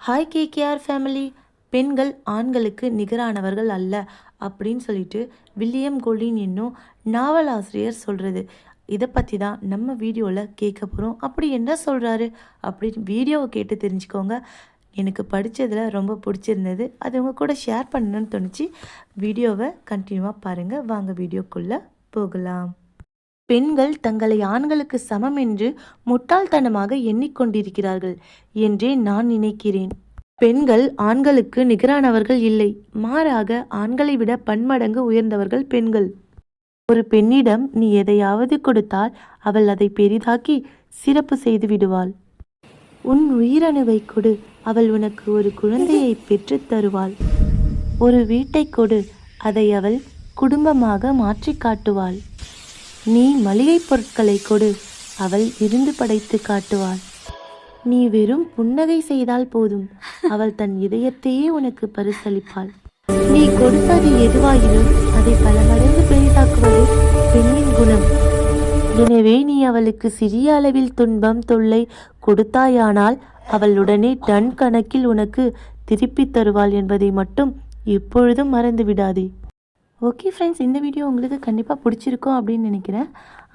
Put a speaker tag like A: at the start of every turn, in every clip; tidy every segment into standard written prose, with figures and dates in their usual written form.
A: Hi KKR family. பெண்கள் ஆண்களுக்கு நிகரானவர்கள் அல்ல அப்படின்னு சொல்லிட்டு வில்லியம் கோல்டின் என்னும் நாவலாசிரியர் சொல்கிறது. இதை பற்றி தான் நம்ம வீடியோவில் கேட்க போகிறோம். அப்படி என்ன சொல்கிறாரு அப்படின்னு வீடியோவை கேட்டு தெரிஞ்சுக்கோங்க. எனக்கு படித்ததில் ரொம்ப பிடிச்சிருந்தது, அது உங்கள் கூட ஷேர் பண்ணணும்னு தோணுச்சு. வீடியோவை கண்டினியூவாக பாருங்கள். வாங்க வீடியோக்குள்ளே போகலாம். பெண்கள் தங்களை ஆண்களுக்கு சமம் என்று முட்டாள்தனமாக எண்ணிக்கொண்டிருக்கிறார்கள் என்றே நான் நினைக்கிறேன். பெண்கள் ஆண்களுக்கு நிகரானவர்கள் இல்லை, மாறாக ஆண்களை விட பன்மடங்கு உயர்ந்தவர்கள் பெண்கள். ஒரு பெண்ணிடம் நீ எதையாவது கொடுத்தால் அவள் அதை பெரிதாக்கி சிறப்பு செய்து விடுவாள். உன் உயிரணுவை கொடு, அவள் உனக்கு ஒரு குழந்தையை பெற்றுத் தருவாள். ஒரு வீட்டை கொடு, அதை அவள் குடும்பமாக மாற்றி காட்டுவாள். நீ மளிகை பொருட்களை கொடு, அவள் விருந்து படைத்து காட்டுவாள். நீ வெறும் புன்னகை செய்தால் போதும், அவள் தன் இதயத்தையே உனக்கு பரிசளிப்பாள். நீ கொடுப்பது எதுவாயினும் அதை பல மடங்கு பெரிதாக்குவது பெண்ணின் குணம். எனவே நீ அவளுக்கு சிறிய அளவில் துன்பம் தொல்லை கொடுத்தாயானால் அவள் உடனே டன் கணக்கில் உனக்கு திருப்பி தருவாள் என்பதை மட்டும் எப்பொழுதும் மறந்து விடாதே. ஓகே ஃப்ரெண்ட்ஸ், இந்த வீடியோ உங்களுக்கு கண்டிப்பாக பிடிச்சிருக்கும் அப்படின்னு நினைக்கிறேன்.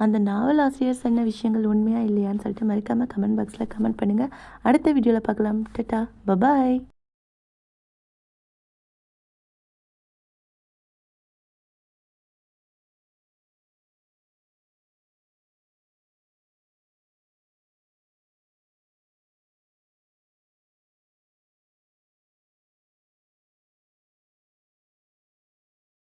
A: அந்த நாவல் ஆசிரியர் சொன்ன விஷயங்கள் உண்மையாக இல்லையான்னு சொல்லிட்டு மறக்காமல் கமெண்ட் பாக்ஸில் கமெண்ட் பண்ணுங்கள். அடுத்த வீடியோவில் பார்க்கலாம். Ta-ta, bye bye.